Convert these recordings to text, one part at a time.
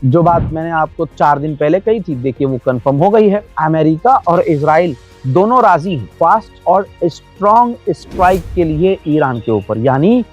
जो बात मैंने आपको 4 दिन पहले कही थी, देखिए वो कंफर्म हो गई है। अमेरिका और इजराइल दोनों राजी हैं फास्ट और स्ट्रॉन्ग स्ट्राइक के लिए ईरान के ऊपर, यानी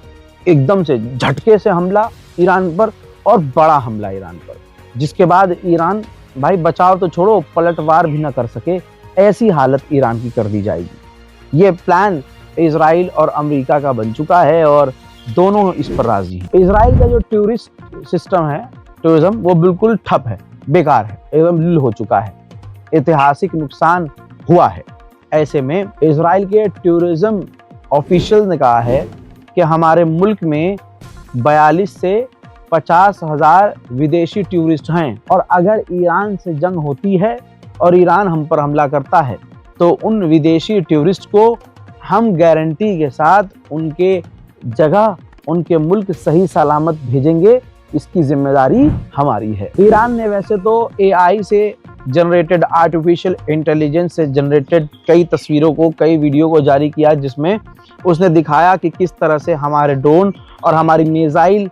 एकदम से झटके से हमला ईरान पर और बड़ा हमला ईरान पर, जिसके बाद ईरान भाई बचाव तो छोड़ो, पलटवार भी ना कर सके, ऐसी हालत ईरान की कर दी जाएगी। ये प्लान इजराइल और अमेरिका का बन चुका है और दोनों इस पर राजी हैं। इजराइल का जो टूरिस्ट सिस्टम है, टूरिज्म, वो बिल्कुल ठप है, बेकार है, एकदम लील हो चुका है, ऐतिहासिक नुकसान हुआ है। ऐसे में इजराइल के टूरिज्म ऑफिशियल ने कहा है कि हमारे मुल्क में 42 से 50,000 विदेशी टूरिस्ट हैं और अगर ईरान से जंग होती है और ईरान हम पर हमला करता है तो उन विदेशी टूरिस्ट को हम गारंटी के साथ उनके जगह, उनके मुल्क सही सलामत भेजेंगे, इसकी जिम्मेदारी हमारी है। ईरान ने वैसे तो AI से जनरेटेड, आर्टिफिशियल इंटेलिजेंस से जनरेटेड कई तस्वीरों को, कई वीडियो को जारी किया, जिसमें उसने दिखाया कि किस तरह से हमारे ड्रोन और हमारी मिसाइल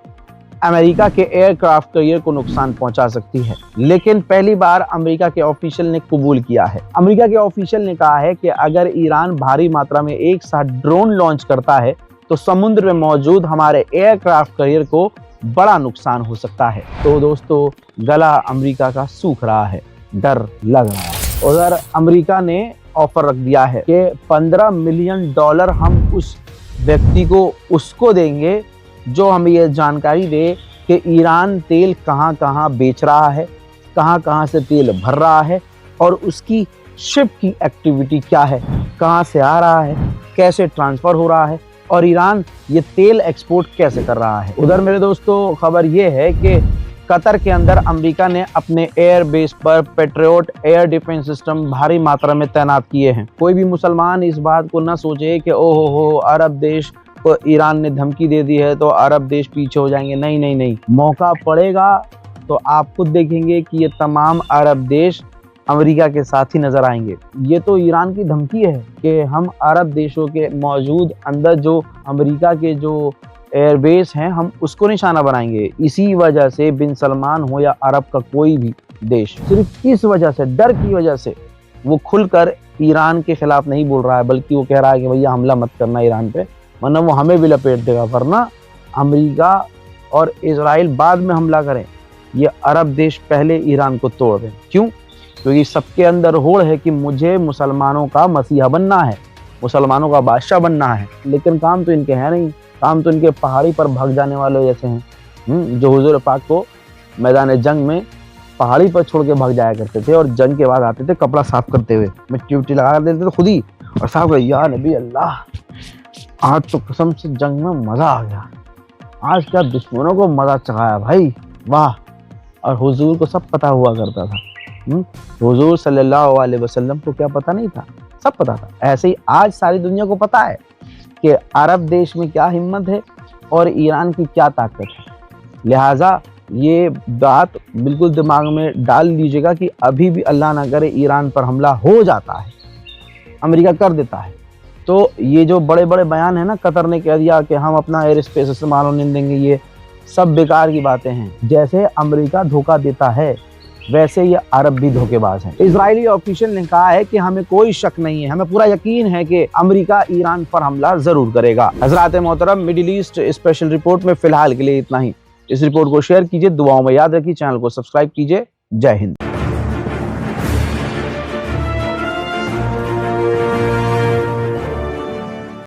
अमेरिका के एयरक्राफ्ट कैरियर को नुकसान पहुंचा सकती है। लेकिन पहली बार अमेरिका के ऑफिशियल ने कबूल किया है। अमेरिका के ऑफिशियल ने कहा है कि अगर ईरान भारी मात्रा में एक साथ ड्रोन लॉन्च करता है तो समुद्र में मौजूद हमारे एयरक्राफ्ट कैरियर को बड़ा नुकसान हो सकता है। तो दोस्तों, गला अमेरिका का सूख रहा है, डर लग रहा है। उधर अमेरिका ने ऑफर रख दिया है कि $15 मिलियन हम उस व्यक्ति को उसको देंगे जो हमें यह जानकारी दे कि ईरान तेल कहां कहां बेच रहा है, कहां कहां से तेल भर रहा है और उसकी शिप की एक्टिविटी क्या है, कहां से आ रहा है, कैसे ट्रांसफर हो रहा है और ईरान ये तेल एक्सपोर्ट कैसे कर रहा है। उधर मेरे दोस्तों, खबर ये है कि कतर के अंदर अमेरिका ने अपने एयर बेस पर पैट्रियट एयर डिफेंस सिस्टम भारी मात्रा में तैनात किए हैं। कोई भी मुसलमान इस बात को ना सोचे कि ओहो हो, अरब देश को ईरान ने धमकी दे दी है तो अरब देश पीछे हो जाएंगे। नहीं नहीं नहीं, मौका पड़ेगा तो आप खुद देखेंगे कि ये तमाम अरब देश अमेरिका के साथ ही नजर आएंगे। ये तो ईरान की धमकी है कि हम अरब देशों के मौजूद अंदर जो अमेरिका के जो एयरबेस हैं, हम उसको निशाना बनाएंगे। इसी वजह से बिन सलमान हो या अरब का कोई भी देश, सिर्फ इस वजह से, डर की वजह से वो खुलकर ईरान के खिलाफ नहीं बोल रहा है, बल्कि वो कह रहा है कि भैया हमला मत करना ईरान पे, वरना वो हमें भी लपेट देगा। वरना अमेरिका और इजराइल बाद में हमला करें, ये अरब देश पहले ईरान को तोड़ दें। क्यों? क्योंकि सबके अंदर होड़ है कि मुझे मुसलमानों का मसीहा बनना है, मुसलमानों का बादशाह बनना है। लेकिन काम तो इनके है नहीं, काम तो इनके पहाड़ी पर भाग जाने वाले जैसे हैं, जो हुजूर पाक को मैदान जंग में पहाड़ी पर छोड़ के भाग जाया करते थे और जंग के बाद आते थे कपड़ा साफ करते हुए, मिट्टी उट्टी लगा देते थे खुद ही और साफ कर, या नबी अल्लाह, आज तो कसम से जंग में मजा आ गया, आज क्या दुश्मनों को मजा चखाया भाई, वाह। और हुजूर को सब पता हुआ करता था। हुजूर सल्लल्लाहु अलैहि वसल्लम को क्या पता नहीं था? सब पता था। ऐसे ही आज सारी दुनिया को पता है कि अरब देश में क्या हिम्मत है और ईरान की क्या ताकत है। लिहाजा ये बात बिल्कुल दिमाग में डाल लीजिएगा कि अभी भी अल्लाह ना करे ईरान पर हमला हो जाता है, अमेरिका कर देता है, तो ये जो बड़े बड़े बयान है ना, कतर ने कह दिया कि हम अपना एयर स्पेस इस्तेमाल होने देंगे, ये सब बेकार की बातें हैं। जैसे अमेरिका धोखा देता है वैसे ये अरब भी धोखेबाज हैं। इजरायली ऑफिशियल ने कहा है कि हमें कोई शक नहीं है, हमें पूरा यकीन है कि अमेरिका ईरान पर हमला जरूर करेगा। हजरात मोहतरम, मिडिल ईस्ट स्पेशल रिपोर्ट में फिलहाल के लिए इतना ही। इस रिपोर्ट को शेयर कीजिए, दुआओं में याद रखिए, चैनल को सब्सक्राइब कीजिए। जय हिंद।